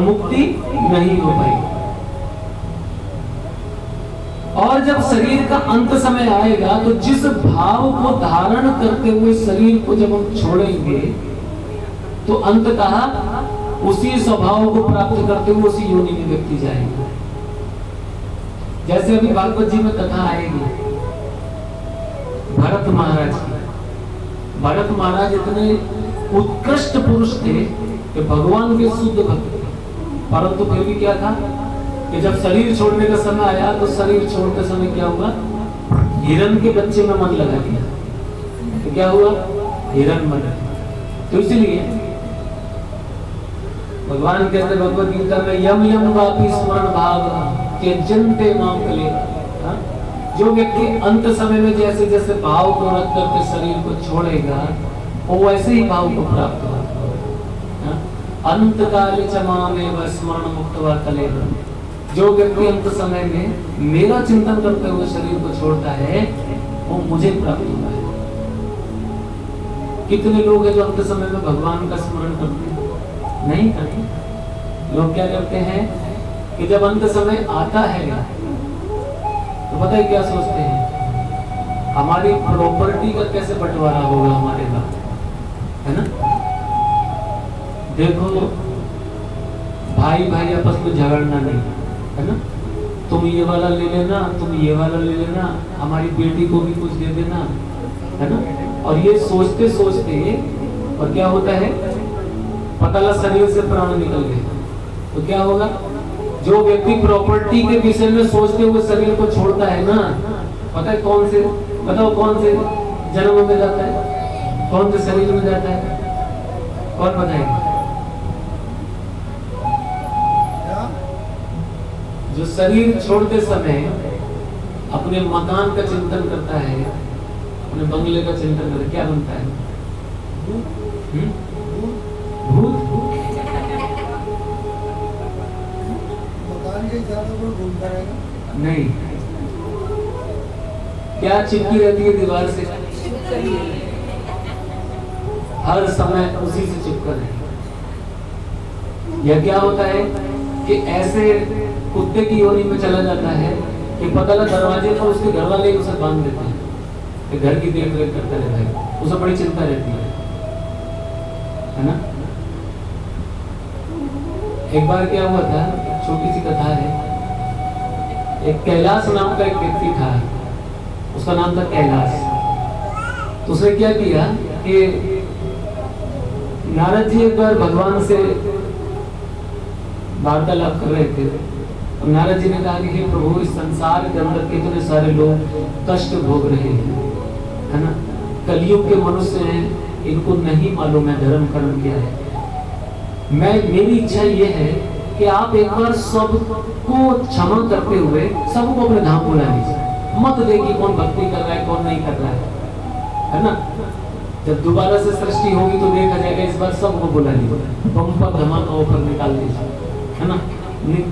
मुक्ति नहीं हो पाएगी। और जब शरीर का अंत समय आएगा तो जिस भाव को धारण करते हुए शरीर को जब हम छोड़ेंगे तो अंत कहा उसी स्वभाव को प्राप्त करते हुए उसी योनि में व्यक्ति जाएगा। जैसे अभी भागवत जी में कथा आएगी भरत महाराज की। भरत महाराज इतने उत्कृष्ट पुरुष थे कि भगवान के शुद्ध भक्त थे, परंतु फिर भी क्या था कि जब शरीर छोड़ने का समय आया तो शरीर छोड़ते समय क्या हुआ, हिरण के बच्चे में मन लगा दिया। तो क्या हुआ, हिरण मन। तो इसलिए भगवान कहते भगवत गीता में यम यम वापी स्मरण भाव के जनते माम कले। जो व्यक्ति अंत समय में जैसे जैसे भाव को रख करके शरीर को छोड़ेगा वो वैसे ही भाव को प्राप्त होगा। अंत काल चमा में स्मरण मुक्त व कले। जो व्यक्ति अंत समय में मेरा चिंतन करते हुए शरीर को छोड़ता है वो मुझे प्राप्त होता है। कितने लोग हैं जो अंत समय में भगवान का स्मरण करते हैं? नहीं करते। लोग क्या करते हैं कि जब अंत समय आता है तो पता है क्या सोचते हैं, हमारी प्रॉपर्टी का कैसे बंटवारा होगा हमारे बाद, है ना। देखो भाई भाई आपस में झगड़ना नहीं, है ना। तुम ये वाला ले लेना, तुम ये वाला ले लेना, हमारी बेटी को भी कुछ दे देना, है ना। और ये सोचते सोचते और क्या होता है, पता लगा शरीर से प्राण निकल गए तो क्या होगा। जो व्यक्ति प्रॉपर्टी के विषय में सोचते हुए शरीर को छोड़ता है ना, पता है कौन से, बताओ कौन से जन्म में जाता है, कौन से शरीर में जाता है, कौन बताएगा। जो शरीर छोड़ते समय अपने मकान का चिंतन करता है, अपने बंगले का चिंतन करता है, क्या बनता है, भूत। नहीं, क्या चिपकी रहती है दीवार से, हर समय उसी से चिपका रहे। यह क्या होता है कि ऐसे कुत्ते की योनि में चला जाता है कि पता लगा दरवाजे पर उसके घर वाले उसे बांध देते हैं कि घर की देख रेख करता रहता है, उसे बड़ी चिंता रहती है ना। एक बार क्या हुआ था, छोटी सी कथा है। एक कैलाश नाम का एक व्यक्ति था, उसका नाम था कैलाश। तो उसने क्या किया कि नारद जी एक बार भगवान से वार्तालाप कर रहे थे और नारद जी ने कहा कि हे प्रभु, इस संसार के अंदर कितने सारे लोग कष्ट भोग रहे हैं, है ना। कलयुग के मनुष्य हैं, इनको नहीं मालूम है धर्म कर्म क्या है। मेरी इच्छा ये है कि आप एक बार सबको क्षमा करते हुए सबको अपने धाम बुला लीजिए, मत देखिए कौन भक्ति कर रहा है कौन नहीं कर रहा है ना। जब दोबारा से सृष्टि होगी तो देखा जाएगा, इस बार सबको बुला लीजिए, बम्पर धमाका ऊपर निकाल लीजिए, है ना,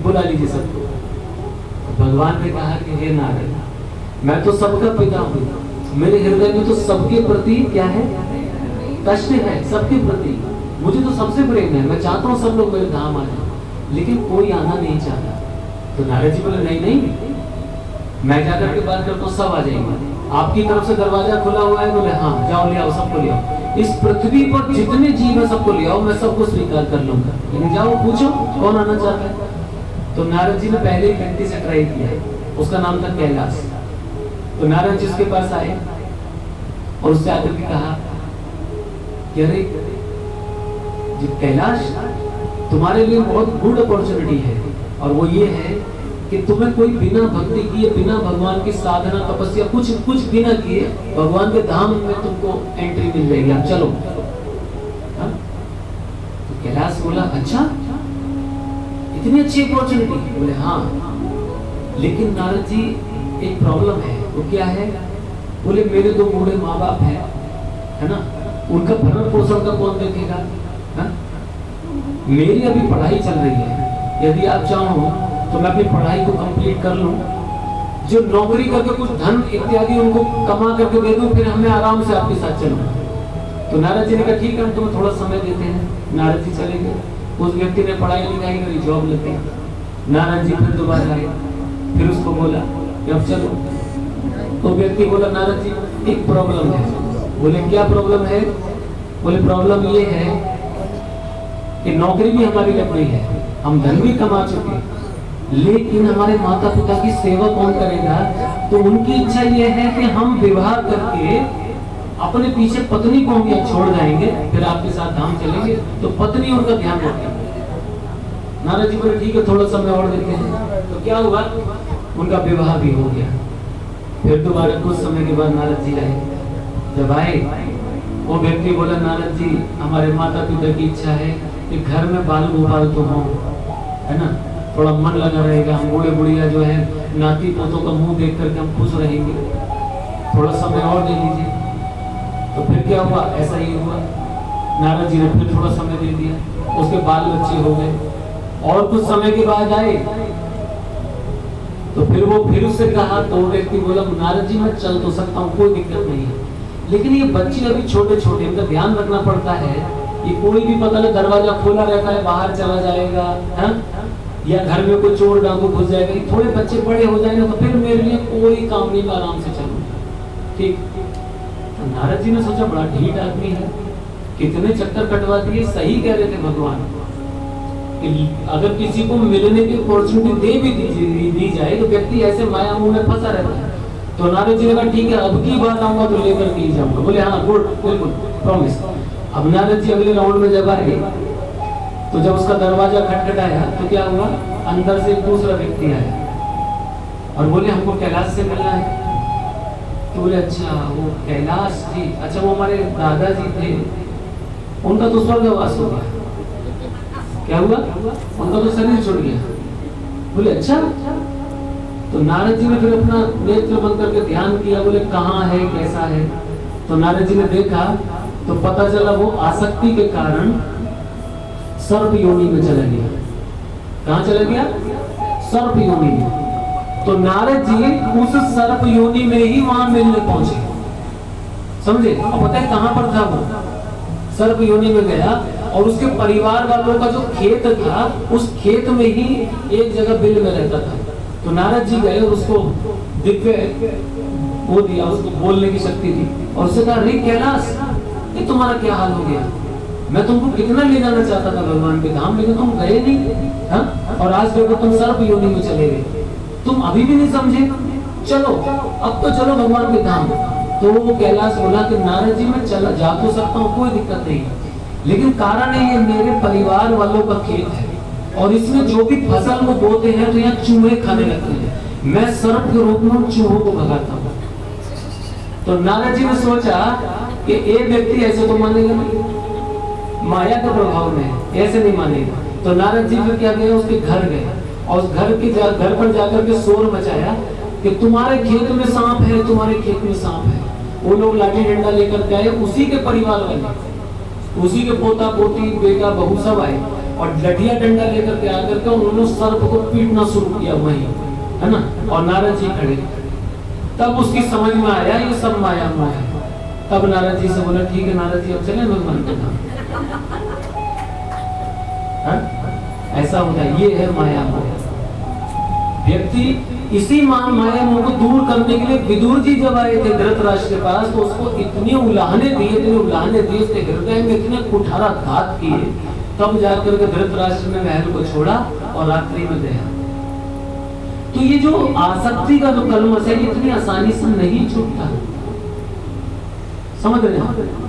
बुला लीजिए सबको। भगवान ने कहा कि हे नारद, मैं तो सबका पिता हूँ, मेरे हृदय में तो सबके प्रति क्या है, कष्ट है सबके प्रति, मुझे तो सबसे प्रेम है, मैं चाहता हूँ सब लोग मेरे धाम आ जाए, लेकिन कोई आना नहीं चाहता। तो नारद जी बोले नहीं नहीं, मैं जाकर के बात करता हूँ, सब आ जाएंगे, आपकी तरफ से दरवाजा खुला हुआ है। बोले हाँ, जाओ ले आओ, सबको ले आओ, इस पृथ्वी पर जितने जीव है सबको ले आओ, मैं सबको स्वीकार कर लूंगा, लेकिन जाओ पूछो कौन आना चाहता है। तो नारद जी ने पहले ही व्यक्ति से ट्राई किया, उसका नाम था कैलाश। तो नारद जी उसके पास आए और उससे आकर के कहा कि अरे जी कैलाश, तुम्हारे लिए बहुत गुड अपॉर्चुनिटी है, और वो ये है कि तुम्हें कोई बिना भक्ति किए, बिना भगवान की साधना तपस्या कुछ बिना किए भगवान के धाम में तुमको एंट्री मिल जाएगी, आप चलो। हाँ? तो कैलाश बोला अच्छा, इतनी अच्छी अपॉर्चुनिटी? बोले हाँ, लेकिन नारद जी एक प्रॉब्लम है। वो क्या है? बोले मेरे दो बूढ़े माँ बाप है ना, उनका भरण पोषण का कौन देखेगा? हाँ? मेरी अभी पढ़ाई चल रही है, यदि आप चाहो तो मैं अपनी पढ़ाई को कंप्लीट कर लूं, जो नौकरी करके कुछ धन इत्यादि उनको कमा करके दे दूं, फिर हमें आराम से आपके साथ चलूं। तो नारद जी ने कहा ठीक है, हम तुम्हें थोड़ा समय देते हैं। नारद जी चले गए। उस व्यक्ति ने पढ़ाई लिखाई करी, जॉब लग गई। नारद जी फिर दोबारा आए, फिर उसको बोला कि अब चलो। तो व्यक्ति बोला नारद जी एक प्रॉब्लम है। बोले क्या प्रॉब्लम है? बोले प्रॉब्लम ये है कि नौकरी भी हमारी लग गई है, हम धन भी कमा चुके हैं, लेकिन हमारे माता पिता की सेवा कौन करेगा? तो उनकी इच्छा ये है कि हम विवाह करके अपने पीछे पत्नी को हम यहाँ छोड़ जाएंगे, फिर आपके साथ धाम चलेंगे, तो पत्नी उनका ध्यान रखेंगे। नारद जी बोले ठीक है, थोड़ा समय और देते हैं। तो क्या हुआ? उनका विवाह भी हो गया। फिर दोबारा कुछ समय के बाद नारद जी आए। जब आए वो व्यक्ति बोला नारद जी हमारे माता पिता की इच्छा है कि घर में बाल गोपाल तो हो, है ना, थोड़ा मन लगा रहेगा, हम बूढ़े बुढ़िया जो है नाती पोतों का मुंह देख करके हम खुश रहेंगे, थोड़ा समय और दे दीजिए। तो फिर क्या हुआ? ऐसा ही हुआ। नारद जी ने फिर थोड़ा समय दे दिया, उसके बाल बच्चे हो गए। और कुछ समय के बाद आए तो फिर वो फिर उससे कहा, तो वो व्यक्ति बोला नारद जी मैं चल तो सकता हूँ, कोई दिक्कत नहीं है, लेकिन ये बच्चे अभी छोटे छोटे, इनका ध्यान रखना पड़ता है। ये कोई भी पता नहीं दरवाजा खोला रहता है, बाहर चला जाएगा, है? या घर में कोई चोर डाकू घुस जाएगा। थोड़े बच्चे बड़े हो जाएंगे तो फिर मेरे लिए कोई काम नहीं, आराम से चलूंगा, ठीक। तो नारद जी ने सोचा बड़ा ढीठ आदमी है, कितने चक्कर कटवा दिए। सही कह रहे थे भगवान कि अगर किसी को मिलने की अपॉर्चुनिटी दे भी दी जाए तो व्यक्ति ऐसे माया मुंह में फंसा रहता है। तो नारद जी ने कहा ठीक है, अब की बार आऊंगा तो लेकर के ही जाऊंगा। बोले हाँ गुड, बिल्कुल प्रॉमिस। अब नारद जी अगले राउंड में जब आए तो जब उसका दरवाजा खटखटाया तो क्या हुआ? अंदर से एक दूसरा व्यक्ति आया और बोले हमको कैलाश से मिलना है। तो बोले अच्छा वो कैलाश जी, अच्छा वो हमारे दादाजी थे, उनका तो स्वर्गवास हो गया। क्या हुआ? उनका तो शरीर छूट गया। बोले अच्छा। तो नारद जी ने फिर अपना नेत्र बंद करके ध्यान किया, बोले कहाँ है, कैसा है? तो नारद जी ने देखा तो पता चला वो आसक्ति के कारण सर्प योनि में चला गया। कहाँ चला गया? सर्प योनि में। तो नारद जी उस सर्प योनि में ही वहां मिलने पहुंचे, समझे? अब पता है कहां पर था वो? सर्प योनि में गया और उसके परिवार वालों का जो खेत था उस खेत में ही एक जगह बिल में रहता था। तो नारद जी गए और उसको दिव्य वो दिया, उसको बोलने की शक्ति दी और उससे कहा अरे कैलाश ये तुम्हारा क्या हाल हो गया? मैं तुमको कितना ले जाना चाहता था भगवान के धाम, लेकिन तुम गए नहीं, हाँ? और आज देखो तुम सर्प योनि में चले गए, तुम अभी भी नहीं समझे। चलो अब तो चलो भगवान के धाम। तो वो कैलाश बोला कि नारद जी मैं चला जा तो सकता हूँ, कोई दिक्कत नहीं, लेकिन कारण है ये मेरे परिवार वालों का खेत है और इसमें जो भी फसल वो बोते हैं तो यहाँ चूहे खाने लगते हैं, मैं सर्प के रूप में चूहों को भगाता हूँ। तो नारद जी ने सोचा कि एक व्यक्ति ऐसे तो मानेगा नहीं, माया के प्रभाव में ऐसे नहीं मानेगा। तो नारद जी फिर क्या गए, उसके घर गए और उस घर पर जाकर के शोर मचाया कि तुम्हारे खेत में सांप है, तुम्हारे खेत में सांप है। वो लोग लाठी डंडा लेकर के आए, उसी के परिवार वाले, उसी के पोता पोती बेटा बहू सब आए और लठिया डंडा लेकर के आकर के उन्होंने सर्प को पीटना शुरू किया वहीं, है ना। और नारद जी खड़े, तब उसकी समझ में आया ये सब माया माया है। तब नारद जी से बोला ठीक है नारद जी अब चले भगवान के धाम। ऐसा होता है, ये है माया मोह। व्यक्ति इसी माया मोह को दूर करने के लिए विदुर जी जब आए थे धृतराष्ट्र के पास तो उसको इतने उलाहने दिए उसके हृदय में इतने कुठाराघात किए, तब जाकर के धृतराष्ट्र ने महल को छोड़ा और रात्रि में गया। तो ये जो आसक्ति का जो कलमश है इतनी आसानी से नहीं छूटता, समझ रहे हैं?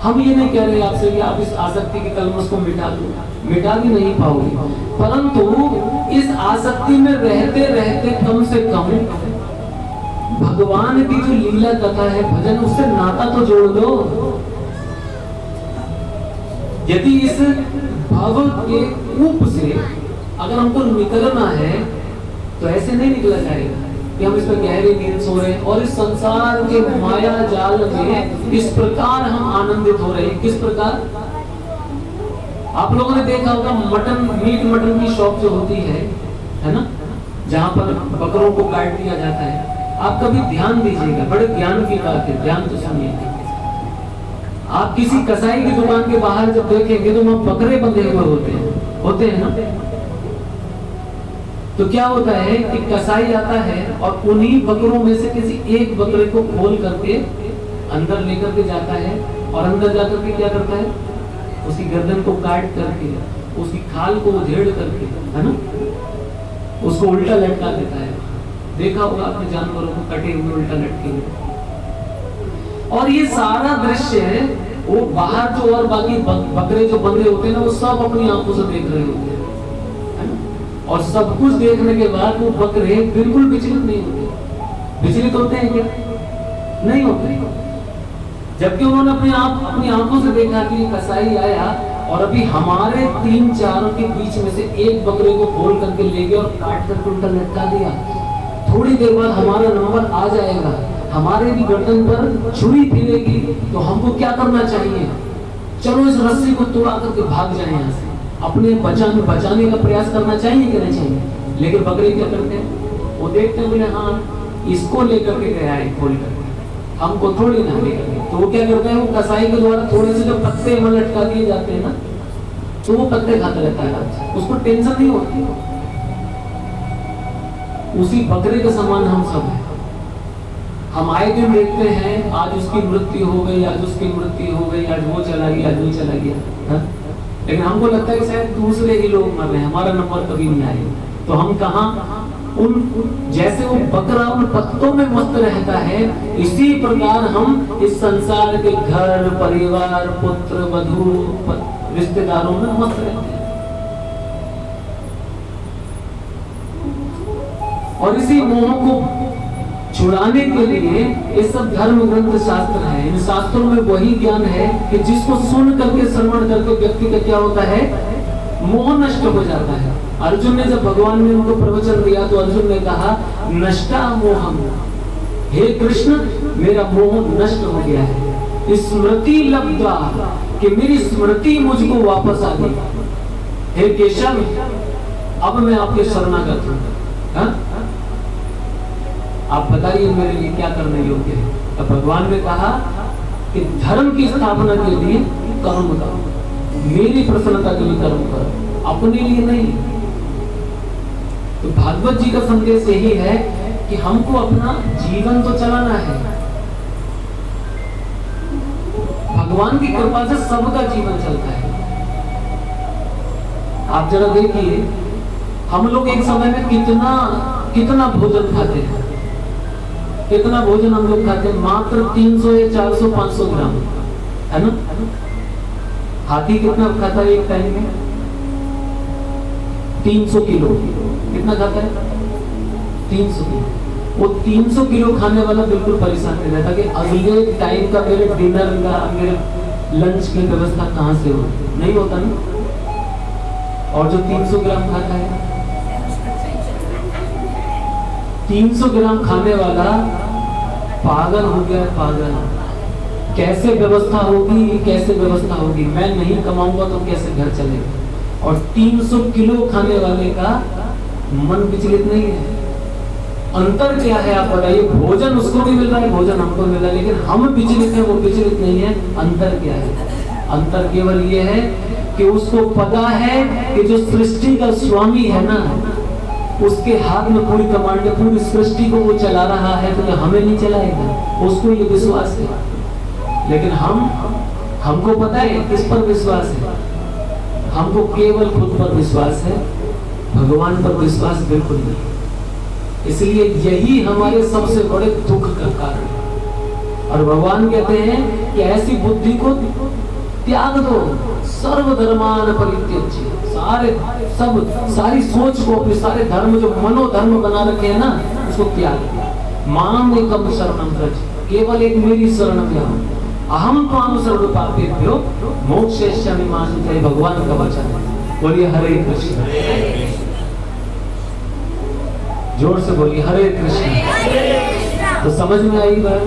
हम ये नहीं कह रहे आपसे कि आप इस आसक्ति के कलमश को मिटा दो, मिटा भी नहीं पाओगे, परंतु इस आसक्ति में रहते रहते कम से कम भगवान की जो लीला कथा है भजन, उससे नाता तो जोड़ दो। यदि इस भव के कूप से अगर हमको निकलना है तो ऐसे नहीं निकला जाएगा कि हम इसमें गहरी नींद सो रहे हैं और इस संसार के माया जाल में इस प्रकार हम आनंदित हो रहे हैं। किस प्रकार? आप लोगों ने देखा होगा मटन की शॉप जो होती है ना, जहां पर बकरों को काट दिया जाता है। आप कभी ध्यान दीजिएगा, बड़े ज्ञान की बात है, ध्यान तो सुनिए। आप किसी कसाई की दुकान के बाहर जब देखेंगे तो वहां बकरे बंधे हुए होते हैं ना। तो क्या होता है कि कसाई आता है और उन्हीं बकरों में से किसी एक बकरे को खोल करके अंदर लेकर के जाता है और अंदर जाकर के क्या करता है, उसकी गर्दन को काट करके उसकी खाल को उधेड़ करके, है ना, उसको उल्टा लटका देता है। देखा होगा आपने जानवरों को कटे हुए उल्टा लटके हुए। और ये सारा दृश्य है वो बाहर जो और बाकी बकरे जो बंधे होते हैं ना, वो सब अपनी आंखों से देख रहे होते हैं, है ना। और सब कुछ देखने के बाद वो बकरे बिल्कुल विचलित नहीं होते। विचलित होते हैं क्या? नहीं होते। जबकि उन्होंने अपनी आंखों से देखा कि कसाई आया और अभी हमारे 3-4 के बीच में से एक बकरे को खोल करके ले गया और काट कर उल्टा लटका दिया। थोड़ी देर बाद हमारा नंबर आ जाएगा, हमारे भी गर्दन पर छुरी फिरेगी, तो हमको क्या करना चाहिए? चलो इस रस्सी को तोड़ा करके भाग जाए यहाँ से, अपने बचाने का प्रयास करना चाहिए कि नहीं चाहिए? लेकिन बकरे क्या करते हैं? वो देखते हैं, बोले हाँ इसको लेकर के गया है खोल करके, हमको थोड़ी ना लेकर। तो वो क्या करते हैं, वो कसाई के द्वारा थोड़े से जो पत्ते वहां लटका दिए जाते हैं ना, तो वो पत्ते खाता रहता है, उसको टेंशन नहीं होती। उसी बकरे के समान हम सब हैं। हम आए दिन देखते हैं, आज उसकी मृत्यु हो गई, आज उसकी मृत्यु हो गई, आज वो चला गया, आज वो चला गया, लेकिन हमको लगता है कि शायद दूसरे ही लोग मर रहे हैं, हमारा नंबर कभी नहीं आएगा। तो हम कहाँ उन जैसे वो बकरा उन पत्तों में मस्त रहता है, इसी प्रकार हम इस संसार के घर परिवार पुत्र वधू रिश्तेदारों में मस्त रहते हैं। और इसी मोह को छुड़ाने के लिए ये सब धर्म ग्रंथ शास्त्र है। इन शास्त्रों में वही ज्ञान है कि जिसको सुन करके श्रवण करके व्यक्ति का क्या होता है, मोह नष्ट हो जाता है। अर्जुन ने जब भगवान ने उनको प्रवचन दिया तो अर्जुन ने कहा नष्टा मोहम, हे कृष्ण मेरा मोह नष्ट हो गया है। स्मृति लब्धा, कि मेरी स्मृति मुझको वापस आ गई। हे केशव अब मैं आपके शरणागत हूँ, आप बताइए मेरे लिए क्या करने योग्य है। तो भगवान ने कहा कि धर्म की स्थापना के लिए कर्म करो, मेरी प्रसन्नता के लिए कर्म करो, अपने लिए नहीं। तो भागवत जी का संदेश यही है कि हमको अपना जीवन तो चलाना है, भगवान की कृपा से सबका जीवन चलता है। आप जरा देखिए हम लोग एक समय में कितना भोजन खाते हैं, कितना भोजन हम लोग खाते हैं, मात्र 300 या 400 500 ग्राम, है ना। हाथी कितना खाता है एक टाइम में? 300 किलो। कितना खाता है? 300 किलो। वो 300 किलो खाने वाला बिल्कुल परेशान नहीं रहता कि अगले टाइम का मेरे डिनर का मेरे लंच की व्यवस्था कहाँ से हो, नहीं होता ना। और जो 300 ग्राम खाता है, 300 ग्राम खाने वाला पागल हो गया, पागल। कैसे व्यवस्था होगी, कैसे व्यवस्था होगी, मैं नहीं कमाऊंगा तो कैसे घर चलेगा। और 300 किलो खाने वाले का मन विचलित नहीं है। अंतर क्या है आप बताइए? भोजन उसको भी मिल रहा है, भोजन हमको मिल रहा है, लेकिन हम विचलित हैं, वो विचलित नहीं है। अंतर क्या है? अंतर केवल ये है कि उसको पता है कि जो सृष्टि का स्वामी है ना, उसके हाथ में पूरी कमांड है, पूरी सृष्टि को वो चला रहा है, तो हमें नहीं चलाएगा, उसको ये विश्वास है। लेकिन हमको पता है किस पर विश्वास है? हमको केवल खुद पर विश्वास है, भगवान पर विश्वास बिल्कुल नहीं। इसलिए यही हमारे सबसे बड़े दुख का कारण है। और भगवान कहते हैं कि ऐसी बुद्धि को त्याग दो, सर्वधर्मान परित्यज्य, सारी सोच को, अपने सारे धर्म जो मनोधर्म बना रखे हैं ना, उसको त्याग दो। माम एकम शरणम व्रज, केवल एक मेरी शरण में आओ। अहम त्वाम सर्व पापेभ्यो मोक्षयिष्यामि मा शुचि, भगवान का वचन है। बोलिए हरे कृष्ण, जोर से बोलिए हरे कृष्ण। तो समझ में आई बात?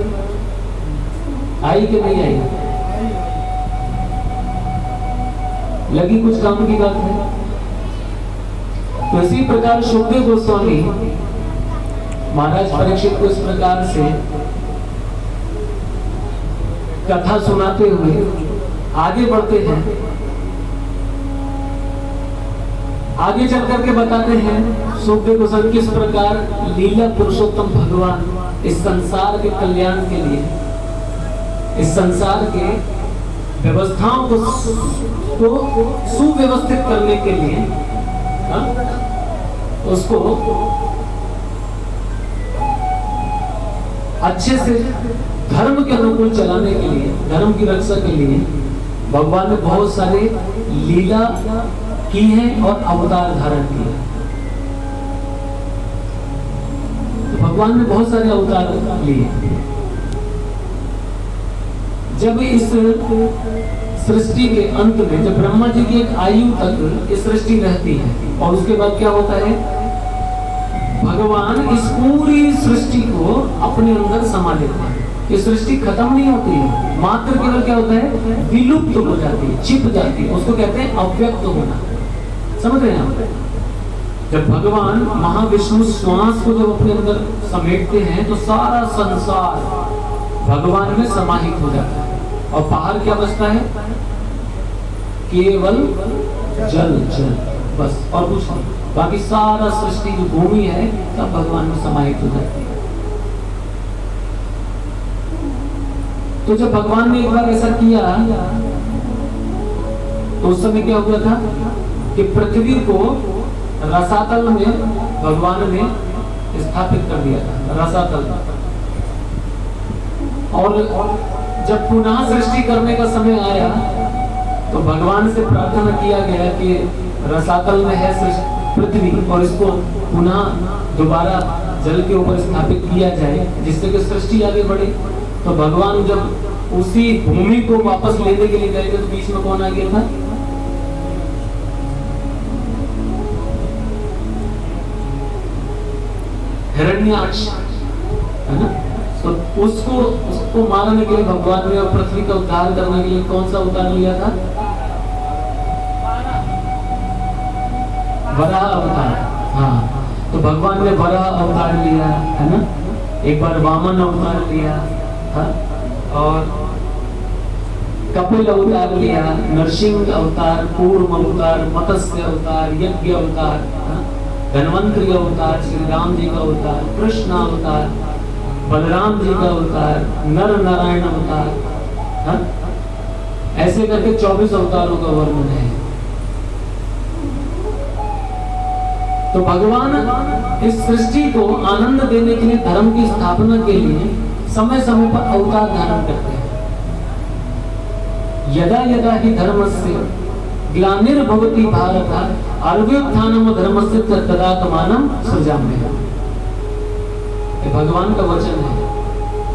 आई कि नहीं आई? लगी कुछ काम की बात है? तो इसी प्रकार सुखदेव गोस्वामी महाराज परीक्षित को इस प्रकार से कथा सुनाते हुए आगे बढ़ते हैं। आगे चल करके बताते हैं सुखदेव गोस्वामी किस प्रकार लीला पुरुषोत्तम भगवान इस संसार के कल्याण के लिए, इस संसार के व्यवस्थाओं को सुव्यवस्थित करने के लिए, उसको अच्छे से धर्म के अनुकूल चलाने के लिए, धर्म की रक्षा के लिए भगवान ने बहुत सारे लीला की है और अवतार धारण किया। तो भगवान ने बहुत सारे अवतार लिए। जब इस सृष्टि के अंत में, जब ब्रह्मा जी की एक आयु तक ये सृष्टि रहती है और उसके बाद क्या होता है, भगवान इस पूरी सृष्टि को अपने अंदर समा लेते हैं। ये सृष्टि खत्म नहीं होती है, मात्र केवल क्या होता है, विलुप्त हो जाती है, छिप जाती है। उसको कहते हैं अव्यक्त होना। समझ रहे हैं आप? जब भगवान महाविष्णु श्वास को जब अपने अंदर समेटते हैं तो सारा संसार भगवान में समाहित हो जाता है और बाहर क्या बचता है, केवल जल जल, बस और कुछ नहीं। बाकी सारा सृष्टि जो भूमि है सब भगवान में समाहित हो जाती है। तो जब भगवान ने एक बार ऐसा किया तो उस समय क्या हुआ था कि पृथ्वी को रसातल में भगवान ने स्थापित कर दिया था, रसातल। और जब पुनः सृष्टि करने का समय आया तो भगवान से प्रार्थना किया गया कि रसातल में है पृथ्वी और इसको पुनः दोबारा जल के ऊपर स्थापित किया जाए जिससे कि सृष्टि आगे बढ़े। तो भगवान जब उसी भूमि को वापस लेने के लिए गए तो बीच में कौन आ गया था, हिरण्याक्ष, है ना। तो उसको मारने के लिए भगवान ने और पृथ्वी का उद्धार करने के लिए कौन सा अवतार लिया था, वराह अवतार। हाँ, तो भगवान ने वराह अवतार लिया, है ना। एक बार वामन अवतार लिया, हाँ, और कपिल अवतार लिया, नरसिंह अवतार, कूर्म अवतार, मत्स्य अवतार, यज्ञ अवतार, धन्वंतरी अवतार, श्री राम जी का अवतार, कृष्ण अवतार, बलराम जी का अवतार, नर नारायण अवतार, ऐसे करके 24 अवतारों का वर्णन है। तो भगवान इस सृष्टि को आनंद देने के लिए, धर्म की स्थापना के लिए समय समय पर अवतार धारण करते हैं। यदा यदा ही धर्मस्य ग्लानिर्भवति भारत अभ्युत्थानम धर्मस्य तदात्मानं सृजाम्यहम्। ये भगवान का वचन है।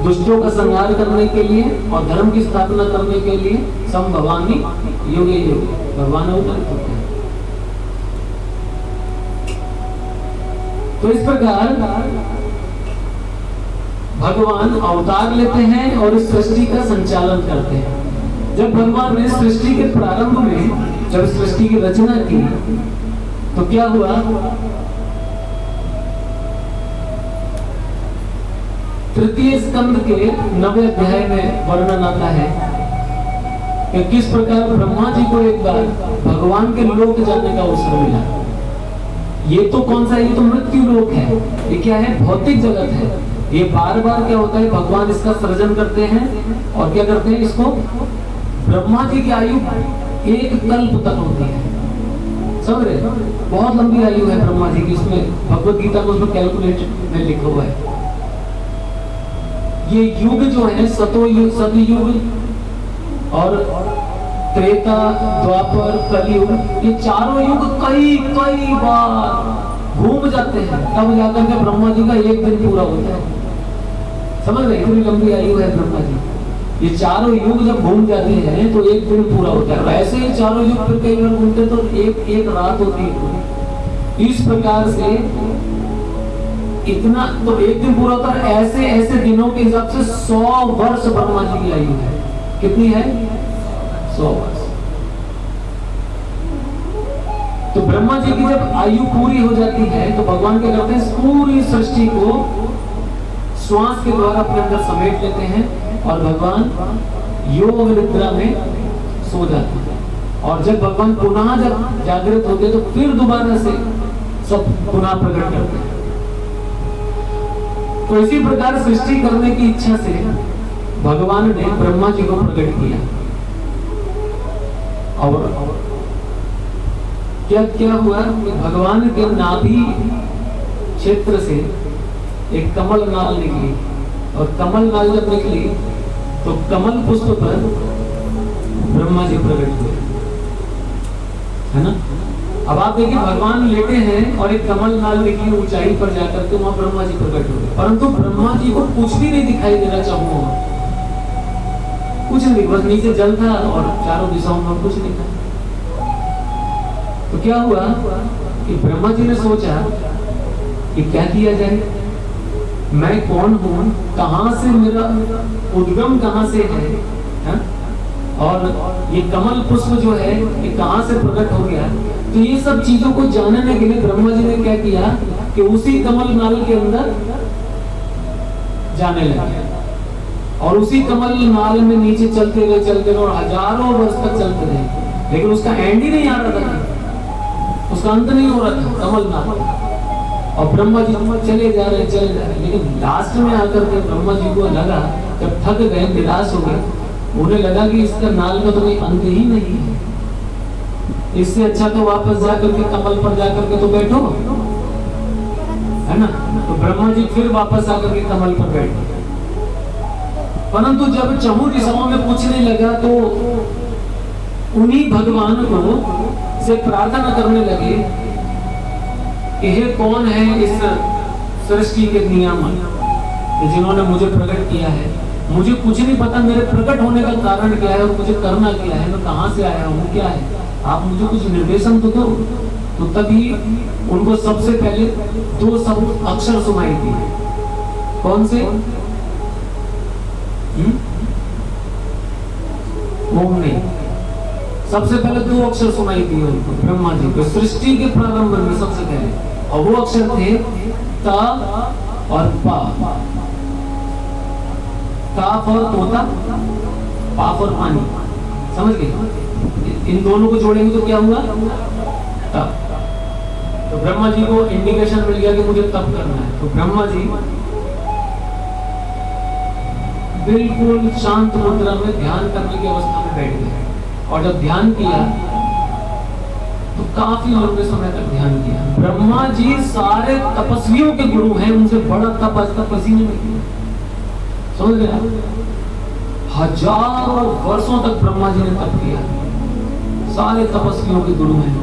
दुष्टों का संहार करने के लिए और धर्म की स्थापना करने के लिए संभवामि युगे युगे भगवान अवतरित होते हैं। तो इस प्रकार भगवान अवतार लेते हैं और इस सृष्टि का संचालन करते हैं। जब भगवान ने सृष्टि के प्रारंभ में, जब सृष्टि की रचना की तो क्या हुआ, तृतीय स्कंद के 9वें अध्याय में वर्णन आता है कि किस प्रकार ब्रह्मा जी को एक बार भगवान के लोक जाने का अवसर मिला। ये तो कौन सा, ये तो मृत्यु लोक है, ये क्या है, भौतिक जगत है। ये बार बार क्या होता है, भगवान इसका सृजन करते हैं और क्या करते हैं, इसको, ब्रह्मा जी की आयु एक कल्प तक होती है, समझ रहे, बहुत लंबी आयु है ब्रह्मा जी की। इसमें भगवत गीता में उसमें कैलकुलेट में लिखा हुआ है। ये युग जो है, सतयुग और त्रेता, द्वापर, कलयुग, ये चारों युग कई बार घूम जाते हैं, तब जाकर के ब्रह्मा जी का एक दिन पूरा होता है। समझ रहे, इतनी लंबी आयु है ब्रह्मा जी। ये चारों युग जब घूम जाते हैं तो एक दिन पूरा होता है। ऐसे ही चारों युग फिर कई बार घूमते तो एक रात होती है। इस प्रकार से इतना तो एक दिन पूरा होता है। ऐसे ऐसे दिनों के हिसाब से 100 वर्ष ब्रह्मा जी की आयु है। कितनी है, 100 वर्ष। तो ब्रह्मा जी की जब आयु पूरी हो जाती है तो भगवान क्या करते हैं, पूरी सृष्टि को श्वास के द्वारा अपने अंदर समेट लेते हैं और भगवान योग निद्रा में सो जाते हैं, और जब भगवान पुनः जब जागृत होते तो फिर दोबारा से सब पुनः प्रकट करते हैं। तो इसी प्रकार सृष्टि करने की इच्छा से भगवान ने ब्रह्मा जी को प्रकट किया। और क्या क्या हुआ कि भगवान के नाभि क्षेत्र से एक कमल नाल निकली, और कमल नाल जब निकली तो कमल पुष्प पर ब्रह्मा जी प्रकट हुए, है ना। अब आप देखिए भगवान लेटे हैं और एक कमल नाल निकली ऊंचाई पर जाकर के वहां ब्रह्मा जी प्रकट हुए, परंतु ब्रह्मा जी को कुछ भी नहीं दिखाई दे रहा चाहूँ, कुछ नहीं, बस नीचे जल था और चारों दिशाओं में कुछ नहीं था। तो क्या हुआ कि ब्रह्मा जी ने सोचा कि क्या किया जाए, मैं कौन हूं, कहां से मेरा उद्गम कहां से है? और ये कमल पुष्प जो है ये कहां से प्रकट हो गया। तो ये सब चीजों को जानने के लिए ब्रह्मा जी ने क्या किया कि उसी कमल नाल के अंदर जाने लगे, और उसी कमल नाल में नीचे चलते रहे और हजारों वर्ष तक चलते रहे, लेकिन उसका एंड ही नहीं आ रहा था, उसका अंत नहीं हो रहा था कमल नाल। और ब्रह्मा जी चले जा रहे, लेकिन लास्ट में आकर के ब्रह्मा जी को लगा, जब थक गए, निराश हो गए, उन्हें लगा कि इसका नाल का तो कोई अंत ही नहीं है, इससे अच्छा तो वापस जाकर के कमल पर जाकर के तो बैठो, है ना। तो ब्रह्मा जी फिर वापस आकर के कमल पर बैठे, परंतु जब चहुं दिशाओं में पूछने लगा तो उन्हीं भगवान को से प्रार्थना करने लगे कि हे कौन है इस सृष्टि के नियामक जिन्होंने मुझे प्रकट किया है, मुझे कुछ नहीं पता, मेरे प्रकट होने का कारण क्या है और मुझे करना क्या है, मैं कहां से आया हूं, क्या है, आप मुझे कुछ निर्देशन तो दो। तो तभी उनको सबसे पहले दो शब्द अक्षर सुनाई दी। कौन से? ओम नहीं, सबसे पहले दो अक्षर सुनाई दी उनको ब्रह्मा जी को सृष्टि के प्रारंभ में सबसे पहले, और वो अक्षर थे ता और पा। ताप और तोता, पाप और पानी, समझ गए। इन दोनों को जोड़ेंगे तो क्या हुआ? तप। तो ब्रह्मा जी को इंडिकेशन मिल गया कि मुझे तप करना है, तो ब्रह्मा जी बिल्कुल शांत मुद्रा में ध्यान करने की अवस्था में बैठ गए, और जब ध्यान किया तो काफी लंबे समय तक ध्यान किया। ब्रह्मा जी सारे तपस्वियों के गुरु हैं, उनसे बड़ा तप आज तक किसी ने नहीं किया, समझ गए। हजारों वर्षों तक ब्रह्मा जी ने तप किया, सारे तपस्वियों के गुरु हैं।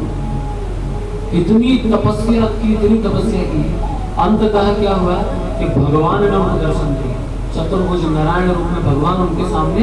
इतनी तपस्या की, अंततः क्या हुआ कि भगवान ने उनको दर्शन दिया, चतुर्भुज नारायण रूप में भगवान उनके सामने